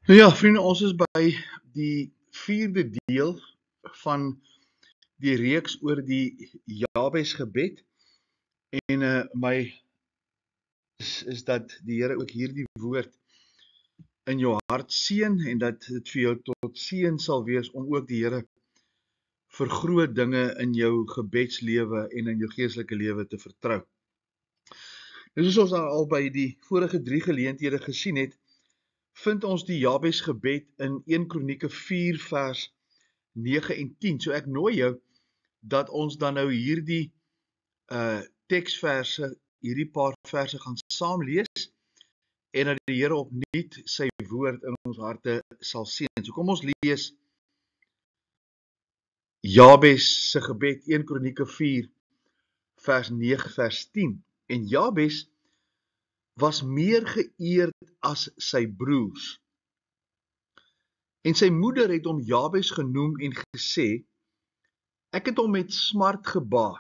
Nou ja, vriende, ons is by die 4de deel van die reeks oor die Jabes gebed en my is dat die Here ook hierdie woord in jou hart seën en dat dit vir jou tot seën sal wees om ook die Here vir groot dinge in jou gebedslewe en in jou geestelike lewe te vertrou. Dus soos ons al by die vorige 3 geleenthede gesien het, vind ons die Jabes gebed in 1 Kronieke 4 vers 9 en 10. So ek nooi jou dat ons dan nou hierdie teksverse, hierdie paar verse gaan saam lees en dat die Here opnuut sy woord in ons harte sal seën. So kom ons lees Jabes se gebed 1 Kronieke 4 vers 9 vers 10. En Jabes was meer geëerd as sy broers. En sy moeder het hom Jabes genoem en gesê, ek het hom met smart gebaar.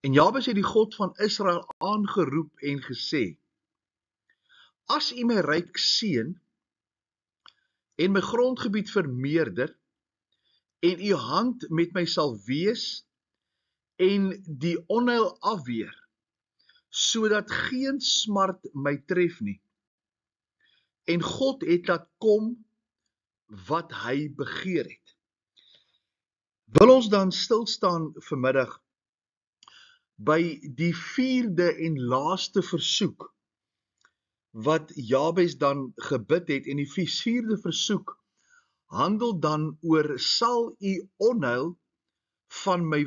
En Jabes het die God van Israel aangeroep en gesê, as u my ryk seën en my grondgebied vermeerder en u hand met my sal wees en die onheil afweer, sodat geen smart my tref nie. En God het laat kom wat hy begeer het. Wil ons dan stilstaan vanmiddag by die 4de en laaste versoek wat Jabes dan gebid het, en die 4de versoek handel dan oor, sal u onheil van my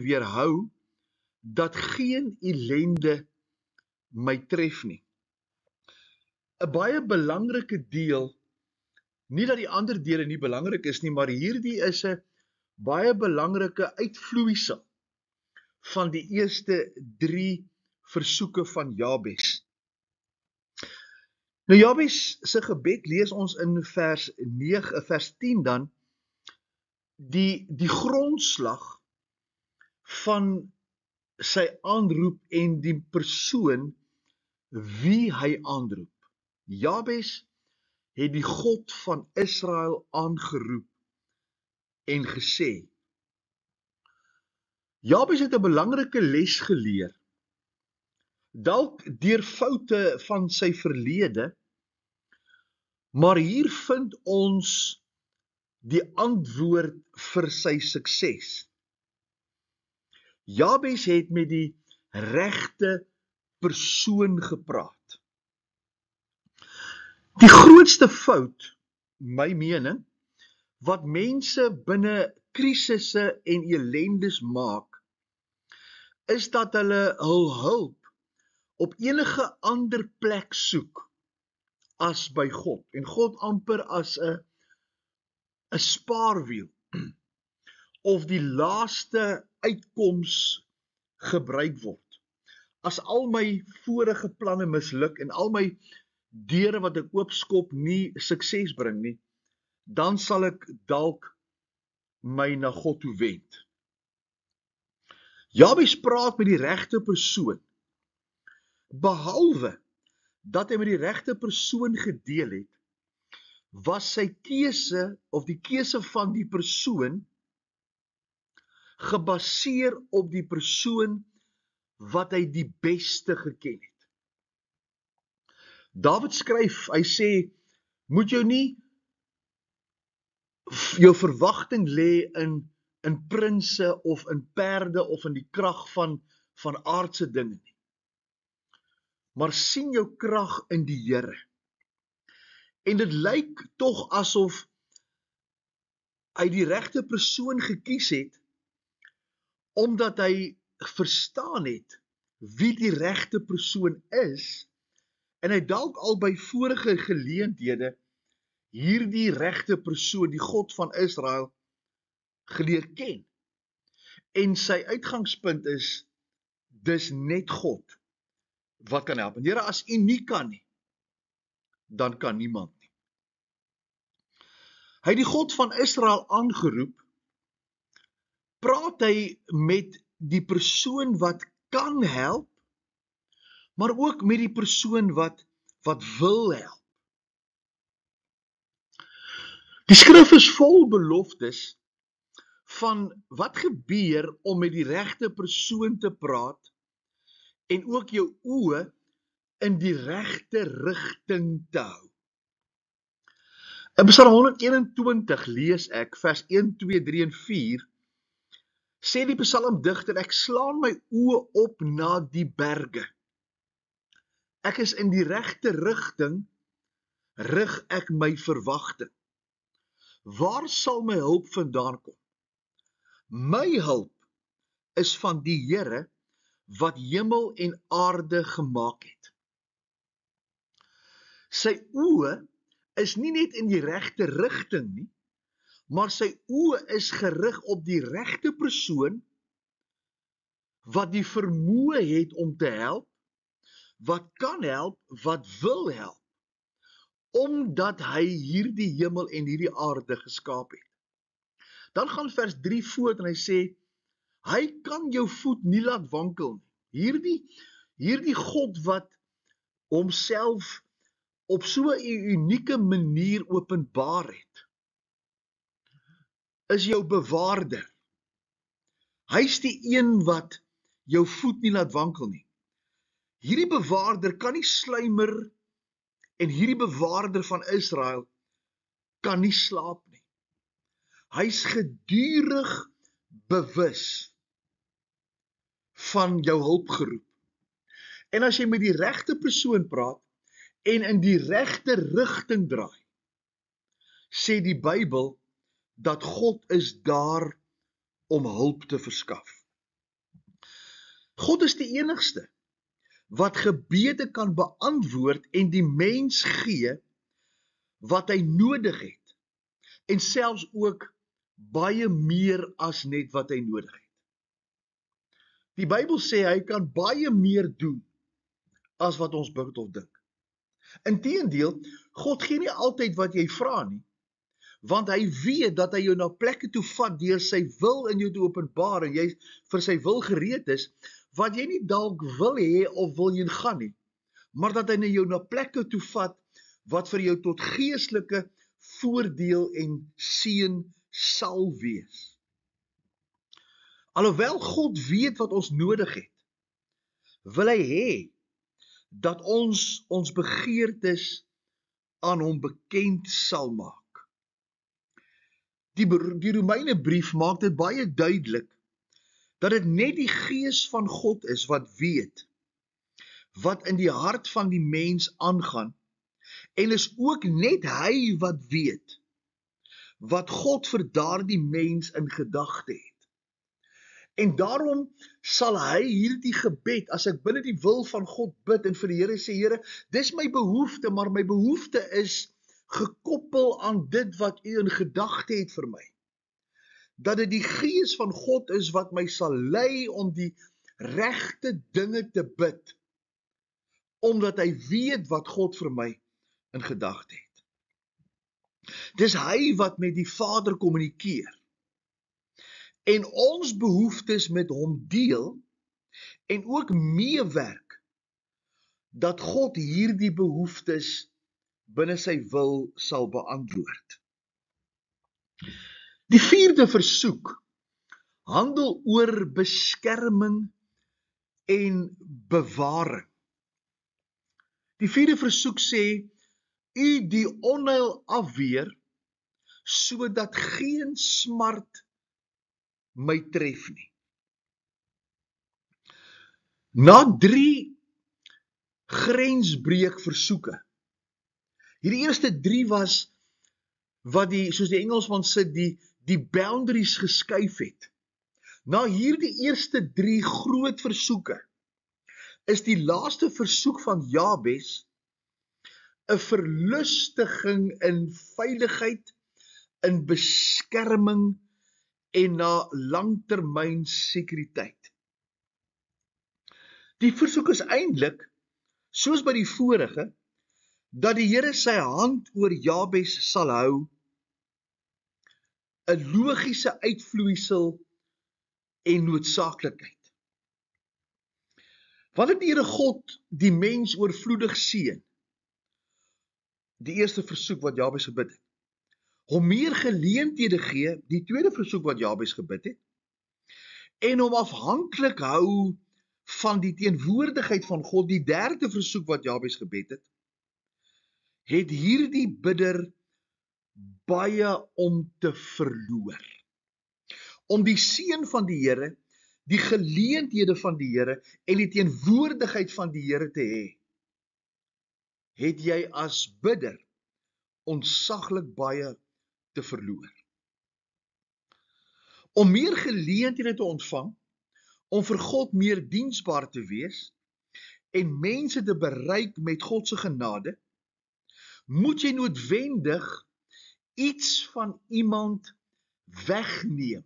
weerhou, dat geen ellende my tref nie. 'n baie belangrike deel, nie dat die ander dele nie belangrik is nie, maar hierdie is 'n baie belangrike uitvloeisel van die eerste 3 versoeke van Jabes. Nou Jabes se gebed lees ons in vers 10 dan, die grondslag van sy aanroep en die persoon wie hy aanroep. Jabes het die God van Israel aangeroep en gesê. Jabes het 'n belangrike les geleer. Dalk deur foute van sy verlede, maar hier vind ons die antwoord vir sy sukses. Jabes het met die regte persoon gepraat. Die grootste fout, my mening, wat mense binne krisisse en ellendes maak, is dat hulle hul hulp op enige ander plek soek as by God. En God amper as 'n spaarwiel of die laaste uitkoms gebruik word. As al my vorige planne misluk en al my deure wat ek oopskop nie sukses bring nie, dan sal ek dalk my na God toe wend. Jabes praat met die regte persoon, behalwe dat hy met die regte persoon gedeel het, was sy keuse of die keuse van die persoon gebaseer op die persoon wat hy die beste geken het. Dawid skryf, hy sê, moet jou nie jou verwagting lê in prinse of in perde of in die krag van aardse dinge nie. Maar sien jou krag in die Here. En dit lyk tog asof hy die regte persoon gekies het, omdat hy verstaan het wie die regte persoon is, en hy dalk al by vorige geleenthede hierdie regte persoon, die God van Israel, geleer ken. En sy uitgangspunt is, dis net God wat kan help. En Here, as u nie kan nie, dan kan niemand nie. Hy het die God van Israel aangeroep, praat hy met die persoon wat kan help, maar ook met die persoon wat wil help. Die skrif is vol beloftes van wat gebeur om met die regte persoon te praat en ook jou oë in die regte rigting te hou. In Psalm 121 lees ek vers 1, 2, 3 en 4, sê die psalmdigter, ek slaan my oë op na die berge. Ek is in die regte rigting, rig ek my verwagting. Waar sal my hulp vandaan kom? My hulp is van die Here wat hemel en aarde gemaak het. Sy oë is nie net in die regte rigting nie, maar sy oë is gerig op die regte persoon wat die vermoë het om te help, wat kan help, wat wil help, omdat hy hierdie hemel en hierdie aarde geskaap het. Dan gaan vers 3 voort en hy sê, hy kan jou voet nie laat wankel nie. Hierdie God wat homself op so 'n unieke manier openbaar het, is jou bewaarder. Hy's die een wat jou voet nie laat wankel nie. Hierdie bewaarder kan nie sluimer en hierdie bewaarder van Israel kan nie slaap nie. Hy's gedurig bewus van jou hulp geroep. En as jy met die regte persoon praat en in die regte rigting draai, sê die Bybel dat God is daar om hulp te verskaf. God is die enigste wat gebede kan beantwoord en die mens gee wat hy nodig het, en selfs ook baie meer as net wat hy nodig het. Die Bybel sê hy kan baie meer doen as wat ons bid of dink. Inteendeel, God gee nie altyd wat jy vra nie, want hy weet dat hy jou na plekke toe vat deur sy wil in jou te openbaar en jy vir sy wil gereed is, wat jy nie dalk wil hê of wil jy gaan nie, maar dat hy jou na plekke toe vat wat vir jou tot geestelike voordeel en seën sal wees. Alhoewel God weet wat ons nodig het, wil hy hê dat ons begeertes aan hom bekend sal maak. Die Romeinebrief maak dit baie duidelik dat dit net die Gees van God is wat weet wat in die hart van die mens aangaan, en is ook net hy wat weet wat God vir daardie mens in gedagte het. En daarom sal hy hierdie gebed, as ek binne die wil van God bid en vir die Here sê, Here, dis my behoefte, maar my behoefte is gekoppel aan dit wat U in gedagte het vir my. Dat dit die Gees van God is wat my sal lei om die regte dinge te bid, omdat hy weet wat God vir my in gedagte het. Dis hy wat met die Vader kommunikeer en ons behoeftes met hom deel en ook meewerk dat God hierdie behoeftes binne sy wil sal beantwoord. Die 4de versoek handel oor beskerming en bewaring. Die 4de versoek sê, U die onheil afweer, sodat geen smart my tref nie. Na 3 grensbreek versoeke, hierdie eerste 3 was wat soos die Engelsman sê, die boundaries geskuif het. Na hierdie eerste 3 groot versoeke, is die laaste versoek van Jabes 'n verlustiging in veiligheid, in beskerming en na langtermyn sekuriteit. Die versoek is eintlik, soos by die vorige, dat die Here sy hand oor Jabes sal hou, 'n logiese uitvloeisel en noodsaaklikheid. Wanneer die Here God die mens oorvloedig seën, die eerste versoek wat Jabes gebid het, hom meer geleenthede gee, die tweede versoek wat Jabes gebid het, en hom afhanklik hou van die teenwoordigheid van God, die derde versoek wat Jabes gebed het hierdie bidder baie om te verloor. Om die seën van die Here, die geleenthede van die Here en die teenwoordigheid van die Here te hê, het jy as bidder ontsaglik baie te verloor. Om meer geleenthede te ontvang, om vir God meer diensbaar te wees en mense te bereik met God se genade, moet jy noodwendig iets van iemand wegneem,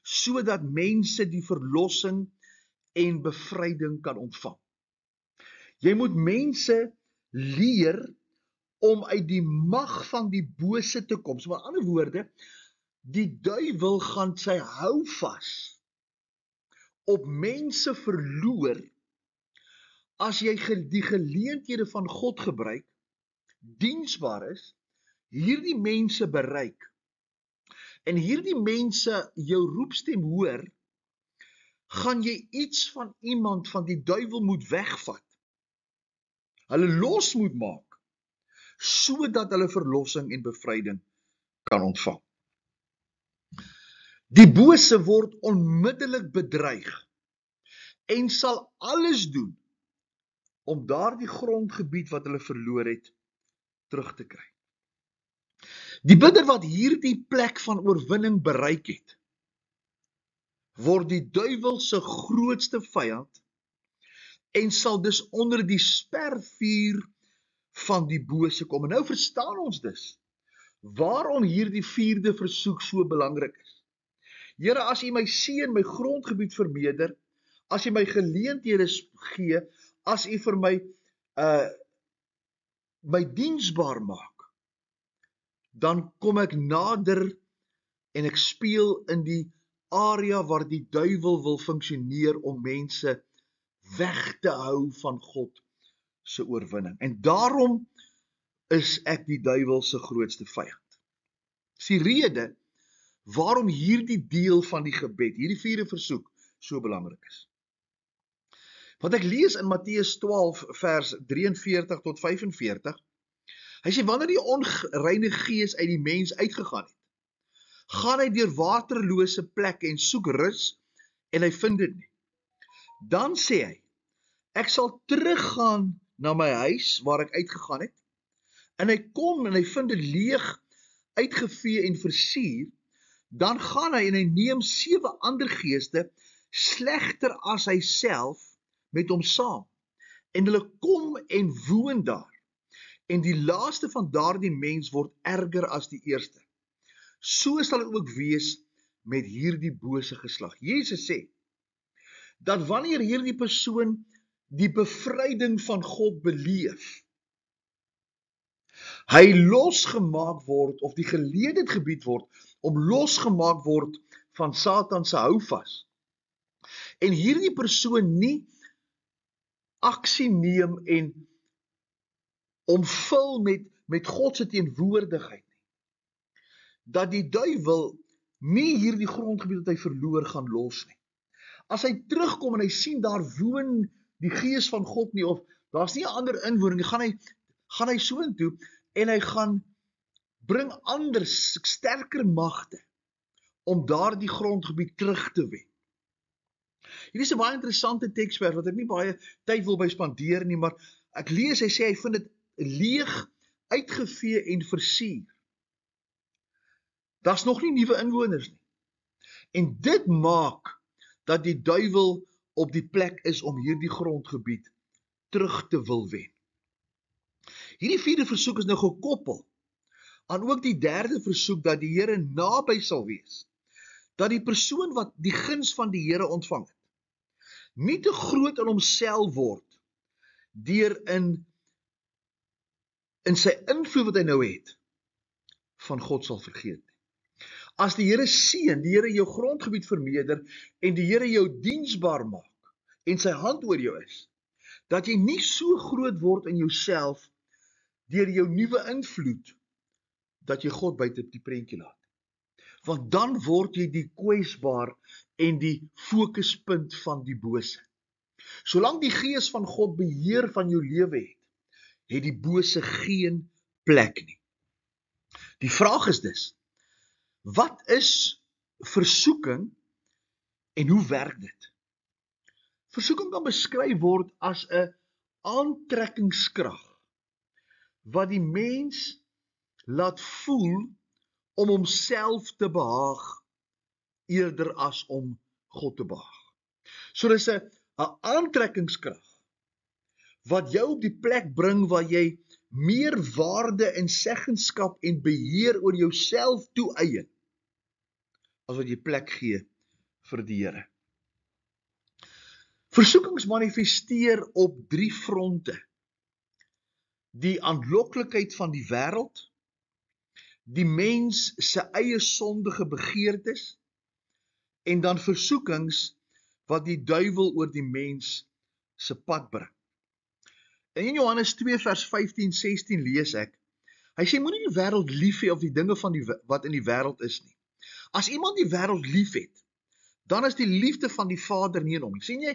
sodat mense die verlossing en bevryding kan ontvang. Jy moet mense leer om uit die mag van die bose te kom. So met ander woorde, die duiwel gaan sy houvas op mense verloor as jy die geleenthede van God gebruik, diensbaar is, hierdie mense bereik, en hierdie mense jou roepstem hoor, gaan jy iets van iemand van die duiwel moet wegvat, hulle los moet maak, sodat hulle verlossing en bevryding kan ontvang. Die bose word onmiddellik bedreig en sal alles doen om daardie grondgebied wat hulle verloor het, terug te kry. Die bidder wat hierdie plek van oorwinning bereik het, word die duiwel se grootste vyand en sal dus onder die spervuur van die bose kom. En nou verstaan ons dus waarom hierdie vierde versoek so belangrik is. Here, as U my seën, my grondgebied vermeerder, as U my geleenthede gee, as U vir my diensbaar maak, dan kom ek nader en ek speel in die area waar die duiwel wil funksioneer om mense weg te hou van God se oorwinning. En daarom is ek die duiwel se grootste vyand. Dis die rede waarom hierdie deel van die gebed, hierdie vierde versoek, so belangrik is. Wat ek lees in Matteus 12 vers 43 tot 45, hy sê, wanneer die onreine gees uit die mens uitgegaan het, gaan hy deur waterlose plekke en soek rus, en hy vind dit nie. Dan sê hy, ek sal teruggaan na my huis, waar ek uitgegaan het, en hy kom en hy vind dit leeg, uitgevee en versier, dan gaan hy en hy neem 7 ander geeste, slegter as hy self, met hom saam, en hulle kom en woon daar, en die laaste van daardie mens word erger as die eerste. So sal dit ook wees met hierdie bose geslag. Jesus sê, dat wanneer hierdie persoon die bevryding van God beleef, hy losgemaak word, of die geleentheid gebied word, om losgemaak word van Satan se houvas, en hierdie persoon nie aksie neem en omvul met God se teenwoordigheid nie, dat die duiwel nie hierdie grondgebied wat hy verloor gaan los nie. As hy terugkom en hy sien daar woon die gees van God nie, of daar's nie 'n ander inwoning nie, gaan hy soontoe en hy gaan bring ander sterker magte om daardie grondgebied terug te wen. Hier is 'n baie interessante teksvers wat ek nie baie tyd wil by spandeer nie, maar ek lees, hy sê hy vind dit leeg, uitgevee en versier. Daar's nog nie nuwe inwoners nie. En dit maak dat die duiwel op die plek is om hierdie grondgebied terug te wil wen. Hierdie vierde versoek is nou gekoppel aan ook die derde versoek, dat die Here naby sal wees, dat die persoon wat die guns van die Here ontvang het, nie te groot in homself word, deur in sy invloed wat hy nou het, van God sal vergeet. As die Here seën, die Here jou grondgebied vermeerder, en die Here jou diensbaar maak, en sy hand oor jou is, dat jy nie so groot word in jouself, deur jou nuwe invloed, dat jy God buite die prentjie laat. Want dan word jy die kwesbaar en die fokuspunt van die bose. Solank die gees van God beheer van jou lewe het, het die bose geen plek nie. Die vraag is dus, wat is versoeking en hoe werk dit? Versoeking kan beskryf word as 'n aantrekkingskrag wat die mens laat voel om homself te behaag eerder as om God te behaag. So dis 'n aantrekkingskrag wat jou op die plek bring waar jy meer waarde en seggenskap en beheer oor jouself toeëien as wat jy plek gee vir die Here. Versoekings manifesteer op 3 fronte. Die aanloklikheid van die wêreld, die mens se eie sondige begeertes en dan versoekings wat die duiwel oor die mens se pad bring. En in Johannes 2 vers 15-16 lees ek, hy sê moenie die wêreld lief hê of die dinge van wat in die wêreld is nie. As iemand die wêreld lief het, dan is die liefde van die Vader nie in hom nie. Sien jy,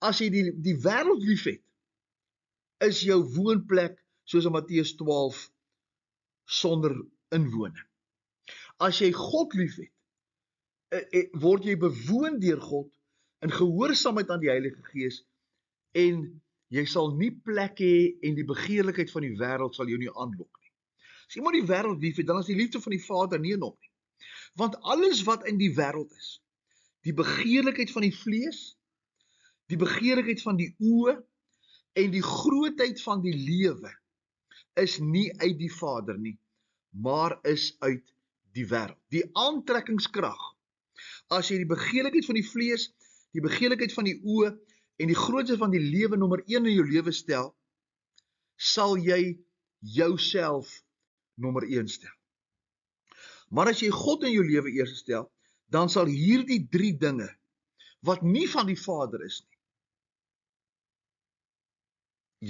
as jy die wêreld lief het, is jou woonplek soos in Matteus 12 sonder inwoning. As jy God lief het, word jy bewoon deur God in gehoorsaamheid aan die Heilige Gees en jy sal nie plek hê en die begeerlikheid van die wêreld sal jou nie aanlok nie. As iemand die wêreld lief het, dan is die liefde van die Vader nie in hom nie. Want alles wat in die wêreld is, die begeerlikheid van die vlees, die begeerlikheid van die oë en die grootheid van die lewe is nie uit die Vader nie, maar is uit die wêreld. Die aantrekkingskrag, as jy die begeerlikheid van die vlees, die begeerlikheid van die oë en die grootheid van die lewe nommer 1 in jou lewe stel, sal jy jouself nommer 1 stel. Maar as jy God in jou lewe eers stel, dan sal hierdie 3 dinge, wat nie van die Vader is nie,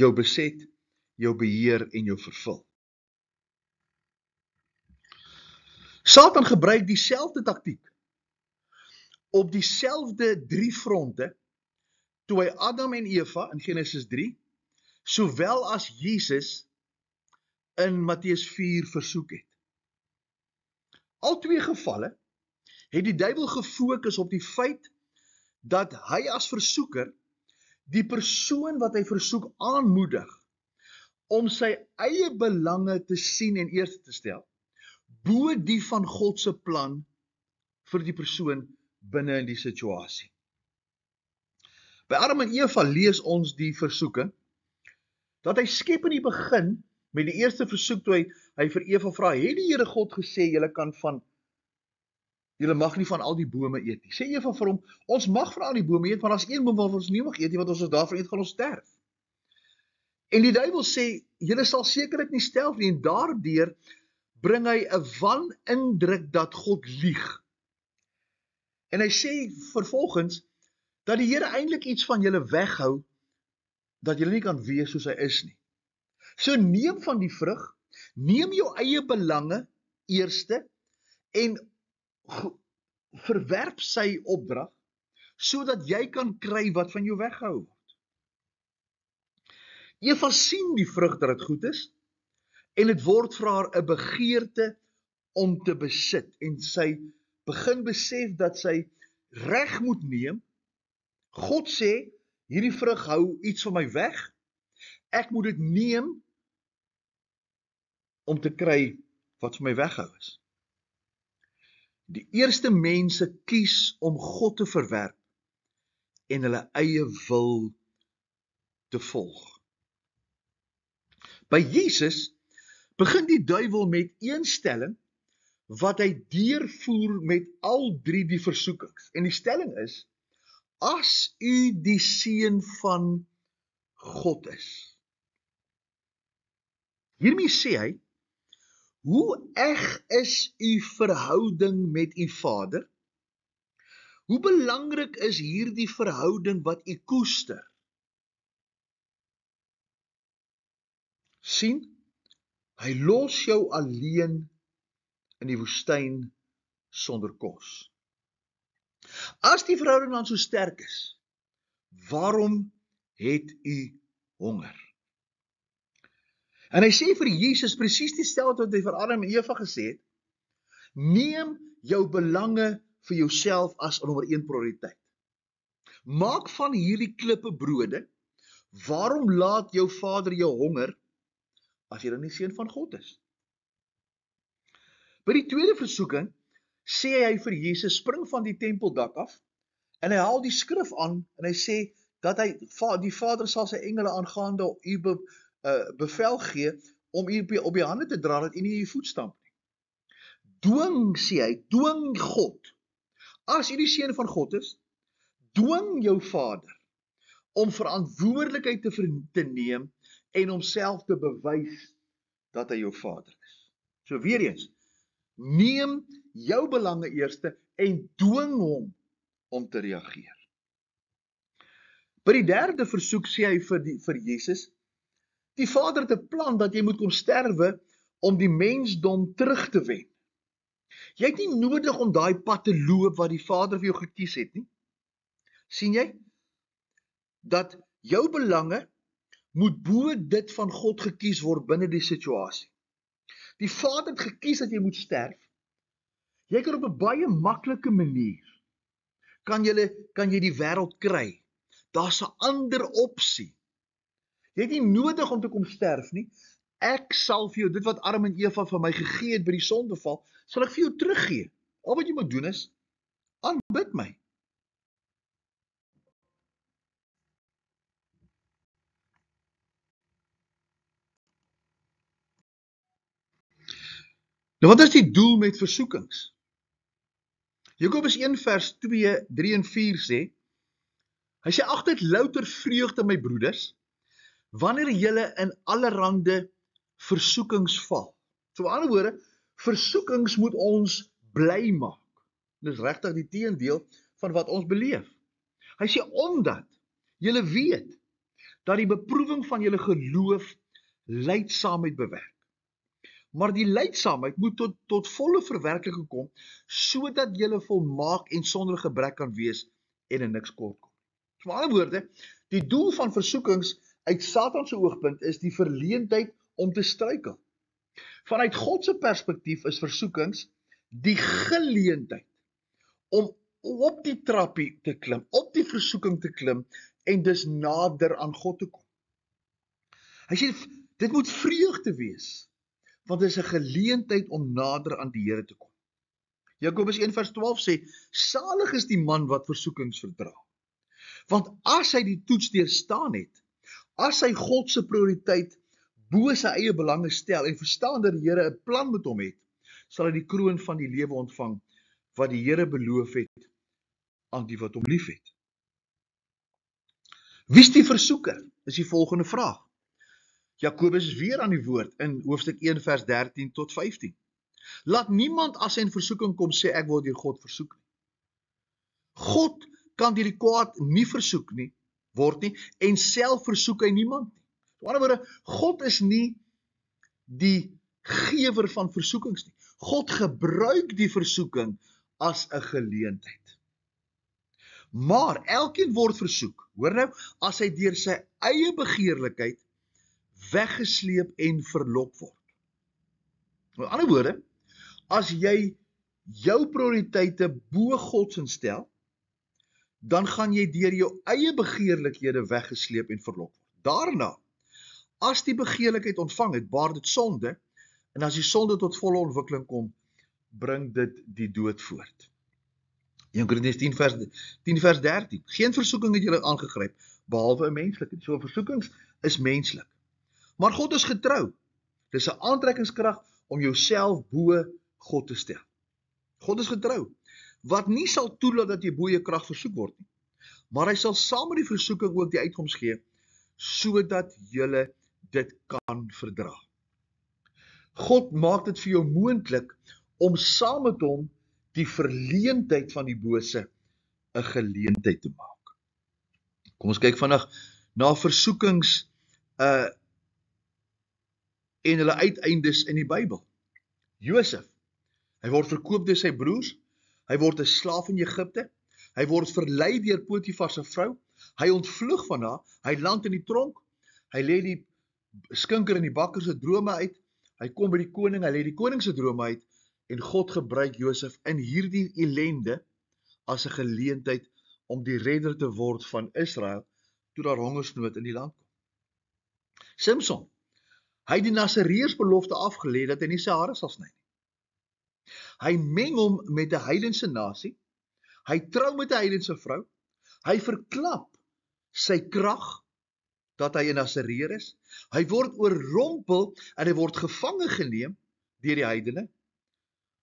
jou beset, jou beheer en jou vervul. Satan gebruik dieselfde taktiek op dieselfde 3 fronte toe hy Adam en Eva in Genesis 3, sowel as Jesus in Matteus 4 versoek het. Al 2 gevalle het die duiwel gefokus op die feit dat hy as versoeker die persoon wat hy versoek aanmoedig om sy eie belange te sien en eers te stel, bo die van God se plan vir die persoon binne in die situasie. By Adam en Eva lees ons die versoeking, dat hy skep in die begin, met die eerste versoek toe hy vir Eva vra, het die Here God gesê, julle mag nie van al die bome eet nie. Sê Eva vir hom, ons mag van al die bome eet, maar as een boom wat ons nie mag eet nie, want ons is daarvan eet, gaan ons sterf. En die duiwel sê, julle sal sekerlik nie sterf nie, en daardeur bring hy 'n wanindruk dat God lieg. En hy sê vervolgens, dat die Here eintlik iets van julle weghou, dat julle nie kan wees soos hy is nie. So neem van die vrug, neem jou eie belange eerste, en verwerp sy opdrag, sodat jy kan kry wat van jou weggehou word. Eva sien die vrug dat dit goed is, en dit word vir haar 'n begeerte om te besit, en sy begin besef dat sy reg moet neem. God sê, hierdie vrug hou iets van my weg, ek moet dit neem om te kry wat van my weggehou is. Die eerste mense kies om God te verwerp en hulle eie wil te volg. By Jesus begin die duiwel met een stelling wat hy deurvoer met al 3 die versoekings. En die stelling is, as u die seun van God is. Hiermee sê hy, hoe eg is u verhouding met u Vader? Hoe belangrik is hierdie verhouding wat u koester? Sien, hy los jou alleen in die woestyn sonder kos. As die verhouding dan so sterk is, waarom het u honger? En hy sê vir Jesus presies dieselfde wat hy vir Adam en Eva gesê het, neem jou belange vir jouself as nommer 1 prioriteit. Maak van hierdie klippe brode. Waarom laat jou Vader jou honger as jy dan nie seun van God is? By die tweede versoeking sê hy vir Jesus, spring van die tempeldak af, en hy haal die skrif aan, en hy sê, dat die Vader sal sy engele aangaande u bevel gee, om u op die hande te dra, dat u nie u voet stamp nie. Dwing, sê hy, dwing God. As u die seun van God is, dwing jou Vader, om verantwoordelikheid te neem, en homself te bewys, dat hy jou Vader is. So weer eens, neem jou belange eerste, en dwing hom, om te reageer. By die derde versoek sê hy vir Jesus, die Vader het 'n plan dat jy moet kom sterwe om die mensdom terug te wen. Jy het nie nodig om daai pad te loop wat die Vader vir jou gekies het nie. Sien jy? Dat jou belange moet bo dit van God gekies word binne die situasie. Die Vader het gekies dat jy moet sterf. Jy kan op 'n baie maklike manier kan jy die wêreld kry. Daar's 'n ander opsie. Jy het nie nodig om te kom sterf nie. Ek sal vir jou, dit wat Adam en Eva vir my gegee het by die sondeval, sal ek vir jou teruggee. Al wat jy moet doen is, aanbid my. Nou wat is die doel met versoekings? Jakobus 1 vers 2, 3 en 4 sê, hy sê, ag dit louter vreugde my broeders, wanneer julle in allerhande versoekings val. So met ander woorde, versoekings moet ons bly maak. Dis regtig die teendeel van wat ons beleef. Hy sê, omdat julle weet, dat die beproewing van julle geloof lydsaamheid bewerk. Maar die lydsaamheid moet tot volle verwerking kom, sodat julle volmaak en sonder gebrek kan wees en in niks kort kom. So met ander woorde, die doel van versoekings uit Satan se oogpunt is die verleentheid om te struikel. Vanuit God se perspektief is versoekings die geleentheid om op die trappie te klim, op die versoeking te klim en dus nader aan God te kom. Hy sê, dit moet vreugde wees, want dit is 'n geleentheid om nader aan die Here te kom. Jakobus 1 vers 12 sê, salig is die man wat versoekings verdra. Want as hy die toets deurstaan het, as hy God se prioriteit bo sy eie belange stel en verstaan dat die Here 'n plan met hom het, sal hy die kroon van die lewe ontvang wat die Here beloof het aan die wat hom liefhet. Wie is die versoeker? Is die volgende vraag. Jakobus is weer aan die woord in hoofstuk 1 vers 13 tot 15. Laat niemand as hy in versoeking kom sê ek word deur God versoek nie. God kan deur die kwaad nie versoek nie, word nie, en self versoek hy niemand nie. Op 'n ander woorde, God is nie die gewer van versoekings nie. God gebruik die versoeking as 'n geleentheid. Maar elkeen word versoek, hoor nou, as hy deur sy eie begeerlikheid weggesleep en verlok word. Met ander woorde, as jy jou prioriteite bo God se stel, dan gaan jy deur jou eie begeerlikhede weggesleep en verlok word. Daarna, as die begeerlikheid ontvang het, baar dit sonde, en as die sonde tot volle ontwikkeling kom, bring dit die dood voort. 1 Korintiërs 10 vers 13. Geen versoeking het julle aangegryp, behalwe 'n menslike. So versoekings is menslik. Maar God is getrou. Dis 'n aantrekkingskrag om jouself bo God te stel. God is getrou, wat nie sal toelaat dat jy bo jou krag versoek word nie. Maar hy sal saam met die versoeking ook die uitkoms gee, sodat julle dit kan verdra. God maak dit vir jou moontlik om saam met hom die verleentheid van die bose 'n geleentheid te maak. Kom ons kyk vandag na versoekings en hulle uiteindes in die Bybel. Josef Hy word verkoop deur sy broers, hy word 'n slaaf in Egipte, hy word verlei deur Potifar se vrou, hy ontvlug van haar, hy land in die tronk, hy lê die skinker en die bakker se drome uit, hy kom by die koning, hy lê die koning se drome uit, en God gebruik Josef in hierdie ellende as 'n geleentheid om die redder te word van Israel, toe daar hongersnood in die land kom. Samson, hy het die Nasareërsbelofte afgelê dat hy nie sy hare sal sny nie. Hy meng hom met 'n heidense nasie, hy trou met 'n heidense vrou, hy verklap sy krag dat hy 'n Nasareër is, hy word oorrompel en hy word gevange geneem deur die heidene,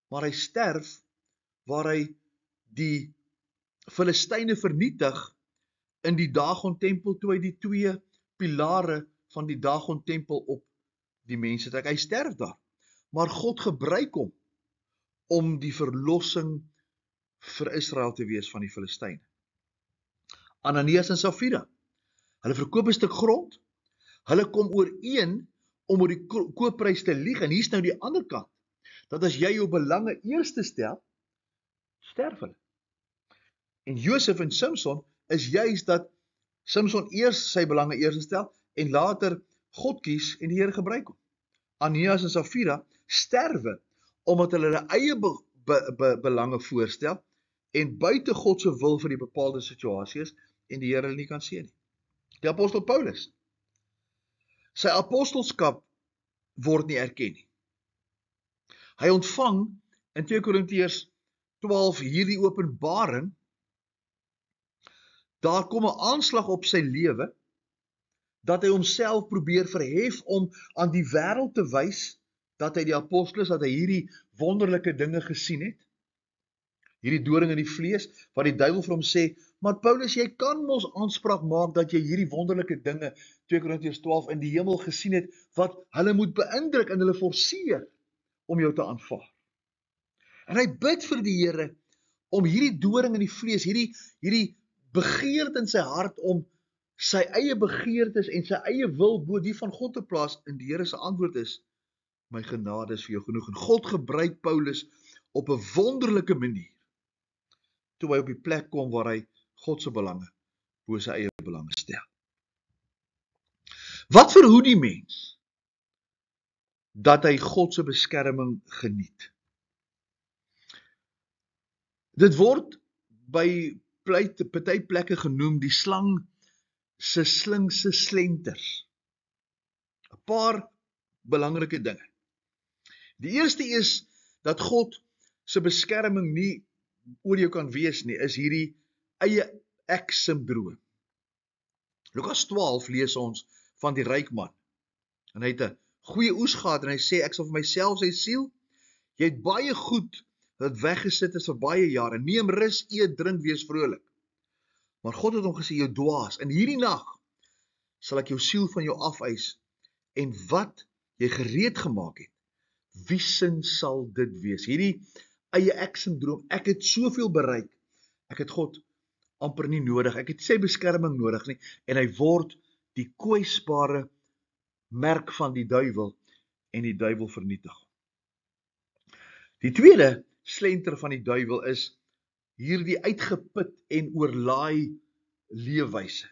maar hy sterf waar hy die Filistyne vernietig in die Dagon tempel, toe hy die 2 pilare van die Dagon tempel op die mense trek. Hy sterf daar, maar God gebruik hom om die verlossing vir Israel te wees van die Filistyne. Ananias en Safira, hulle verkoop 'n stuk grond, hulle kom ooreen om oor die koopprys te lieg, en hier's nou die ander kant, dat as jy jou belange eerste stel, sterf hulle. En Josef en Samson is juis dat Samson eers sy belange eerste stel, en later God kies en die Here gebruik hom. Ananias en Safira sterwe, omdat hulle hulle eie belange voorstel, en buite God se wil vir die bepaalde situasie is, en die Here hulle nie kan sien nie. Die apostel Paulus, sy apostelskap word nie erken nie. Hy ontvang in 2 Korintiërs 12 hierdie openbaring, daar kom 'n aanslag op sy lewe, dat hy homself probeer verhef om aan die wêreld te wys, dat hy die apostel is, dat hy hierdie wonderlike dinge gesien het, hierdie doring in die vlees, wat die duiwel vir hom sê, maar Paulus, jy kan mos aanspraak maak dat jy hierdie wonderlike dinge, 2 Korintiërs 12, in die hemel gesien het, wat hulle moet beïndruk en hulle forceer om jou te aanvaar. En hy bid vir die Here om hierdie doring in die vlees, hierdie begeerte in sy hart om sy eie begeertes en sy eie wil bo die van God te plaas, en die Here se antwoord is, my genade is vir jou genoeg. En God gebruik Paulus op 'n wonderlike manier, toe hy op die plek kom waar hy God se belange bo sy eie belange stel. Wat verhoed die mens dat hy God se beskerming geniet? Dit word by party plekke genoem die slang se slinkse slenters. 'n Paar belangrike dinge. Die eerste is dat God se beskerming nie oor jou kan wees nie, is hierdie eie ek-sindroom. Lukas 12 lees ons van die ryk man, en hy het 'n goeie oes gehad, en hy sê, ek sal vir myself sê, siel, jy het baie goed wat weggesit is vir baie jare, neem rus, eet, drink, wees vrolik. Maar God het hom gesê, jou dwaas, in hierdie nag sal ek jou siel van jou afeis, en wat jy gereed gemaak het, wie sin sal dit wees? Hierdie eie ek-sindroom, ek het soveel bereik, ek het God amper nie nodig, ek het sy beskerming nodig nie, en hy word die kwesbare merk van die duiwel, en die duiwel vernietig. Die tweede slenter van die duiwel is hierdie uitgeput en oorlaai leefwyse.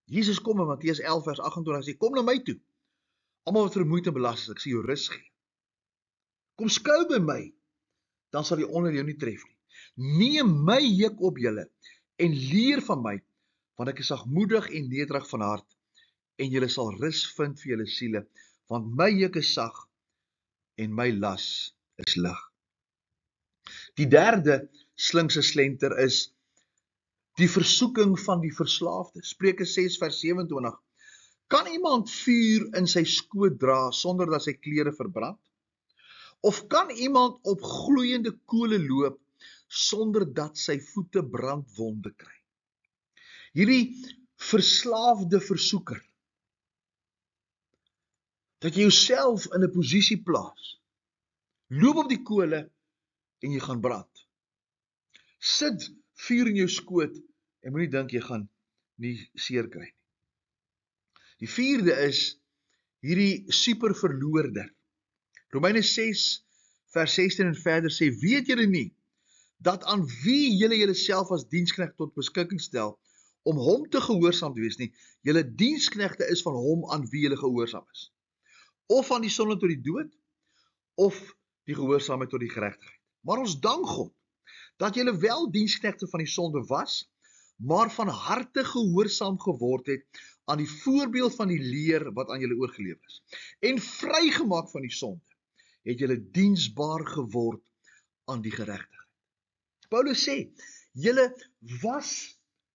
Jesus kom in Matteus 11 vers 28 sê, kom na my toe, almal wat vermoeid en belas is, ek sal jou rus gee. Kom skou by my, dan sal die onder jou nie tref nie. Neem my juk op julle, en leer van my, want ek is sagmoedig en nederig van hart, en julle sal rus vind vir julle siele, want my juk is sag, en my las is lig. Die derde slinkse slenter is die versoeking van die verslaafde. Spreuke 6 vers 27. Kan iemand vuur in sy skoot dra sonder dat sy klere verbrand? Of kan iemand op gloeiende kole loop sonder dat sy voete brandwonde kry? Hierdie verslaafde versoeker, dat jy jouself in 'n posisie plaas, loop op die kole en jy gaan brand. Sit vuur in jou skoot en moenie dink jy gaan nie seer kry nie. Die vierde is hierdie superverloorder. Romeine 6 vers 16 en verder sê, weet julle nie, dat aan wie julle julleself as diensknegt tot beskikking stel, om hom te gehoorsaam te wees nie, julle diensknegte is van hom aan wie julle gehoorsaam is. Of aan die sonde tot die dood, of die gehoorsaamheid tot die geregtigheid. Maar ons dank God, dat julle wel diensknegte van die sonde was, maar van harte gehoorsaam geword het aan die voorbeeld van die leer wat aan julle oorgelewer is. En vrygemaak van die sonde, het julle diensbaar geword aan die geregtigheid. Paulus sê, julle was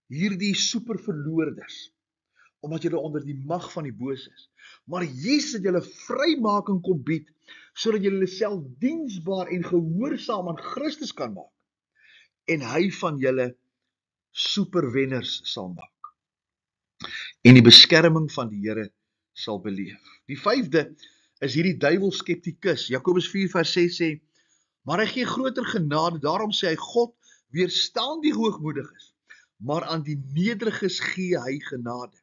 hierdie superverloorders, omdat julle onder die mag van die bose is. Maar Jesus het julle vrymaking kom bied, sodat julle self diensbaar en gehoorsaam aan Christus kan maak. En hy van julle superwenners sal maak. En die beskerming van die Here sal beleef. Die 5de is hierdie duiwelskeptikus. Jakobus 4 vers 6 sê, maar hy gee groter genade, daarom sê hy, God weerstaan die hoogmoediges, maar aan die nederiges gee hy genade.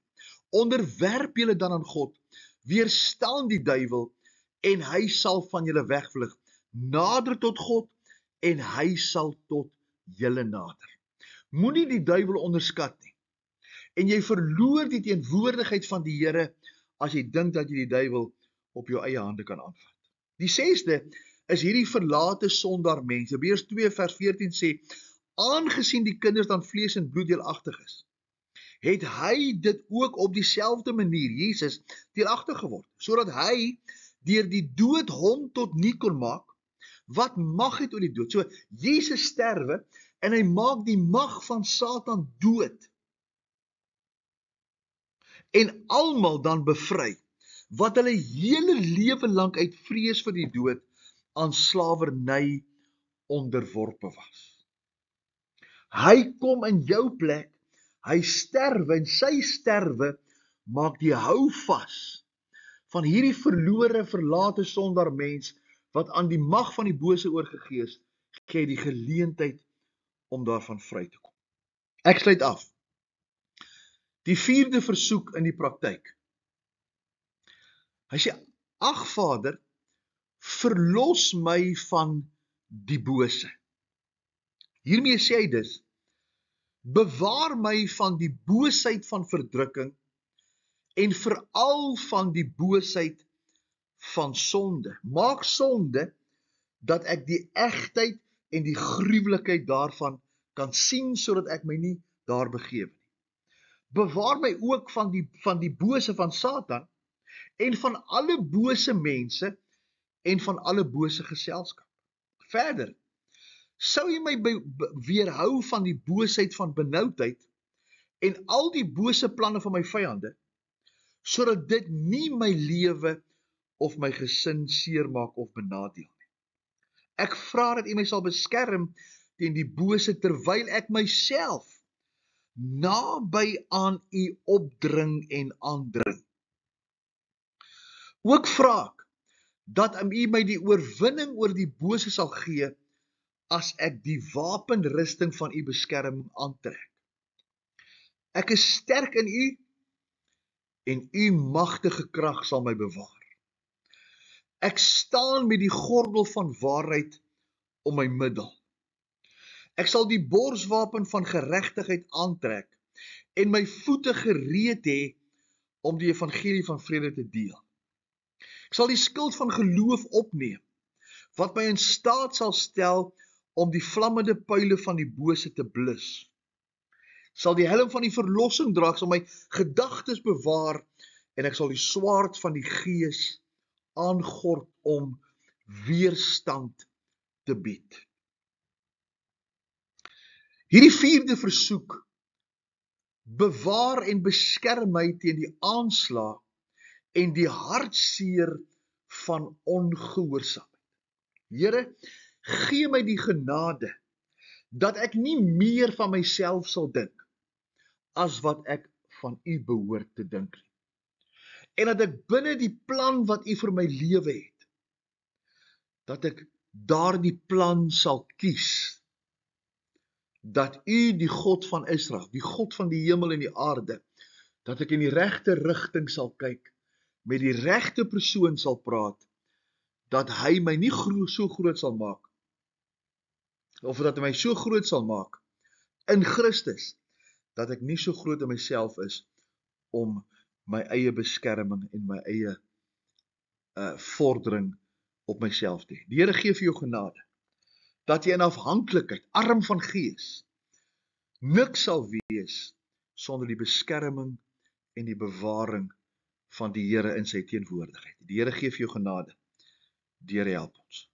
Onderwerp julle dan aan God, weerstaan die duiwel, en hy sal van julle wegvlug. Nader tot God, en hy sal tot julle nader. Moenie die duiwel onderskat nie. En jy verloor die teenwoordigheid van die Here, as jy dink dat jy die duiwel op jou eie hande kan aanvat. Die 6de is hierdie verlate sondaar mens. Hebreërs 2 vers 14 sê, aangesien die kinders dan vlees en bloed deelagtig is, het hy dit ook op dieselfde manier, Jesus, deelagtig geword, sodat hy deur die dood hom tot nie kon maak, wat mag het oor die dood. So, Jesus sterwe, en hy maak die mag van Satan dood, en almal dan bevry, wat hulle hele lewe lang uit vrees vir die dood, aan slawerny onderworpe was. Hy kom in jou plek, hy sterwe, en sy sterwe maak die houvas van hierdie verlore, verlate sondaar mens, wat aan die mag van die bose oorgegee is, gee die geleentheid om daarvan vry te kom. Ek sluit af. Die 4de versoek in die praktyk. Hy sê, ag Vader, verlos my van die bose. Hiermee sê hy dus, bewaar my van die boosheid van verdrukking, en veral van die boosheid van sonde. Maak sonde, dat ek die egtheid en die gruwelikheid daarvan kan sien, sodat ek my nie daar begewe nie. Bewaar my ook van die bose van Satan, en van alle bose mense, en van alle bose geselskap. Verder, sou jy my weerhou van die boosheid van benoudheid, en al die bose planne van my vyande, sodat dit nie my lewe of my gesin seermaak of benadeel nie. Ek vra dat U my sal beskerm teen die bose, terwyl ek myself naby aan U opdring en aandring. Ook vra ek dat U my die oorwinning oor die bose sal gee, as ek die wapenrusting van U beskerming aantrek. Ek is sterk in U, en U magtige krag sal my bewaar. Ek staan met die gordel van waarheid om my middel. Ek sal die borswapen van geregtigheid aantrek, en my voete gereed hê om die evangelie van vrede te deel. Ek sal die skild van geloof opneem, wat my in staat sal stel om die vlammende pyle van die bose te blus. Ek sal die helm van die verlossing dra, ek sal my gedagtes bewaar, en ek sal die swaard van die gees aangord om weerstand te bied. Hierdie 4de versoek, bewaar en beskerm my teen die aanslag en die hartseer van ongehoorsaamheid. Here, gee my die genade, dat ek nie meer van myself sal dink, as wat ek van U behoort te dink nie. En dat ek binne die plan wat U vir my lewe het, dat ek daardie plan sal kies, dat U die God van Israel, die God van die hemel en die aarde, dat ek in die regte rigting sal kyk, met die regte persoon sal praat, dat hy my nie so groot sal maak, of dat hy my so groot sal maak in Christus, dat ek nie so groot in myself is om my eie beskerming en my eie vordering op myself te hê. Die Here gee vir jou genade, dat jy in afhanklikheid, arm van gees, niks sal wees sonder die beskerming en die bewaring van die Here in sy teenwoordigheid. Die Here gee vir jou genade. Die Here help ons.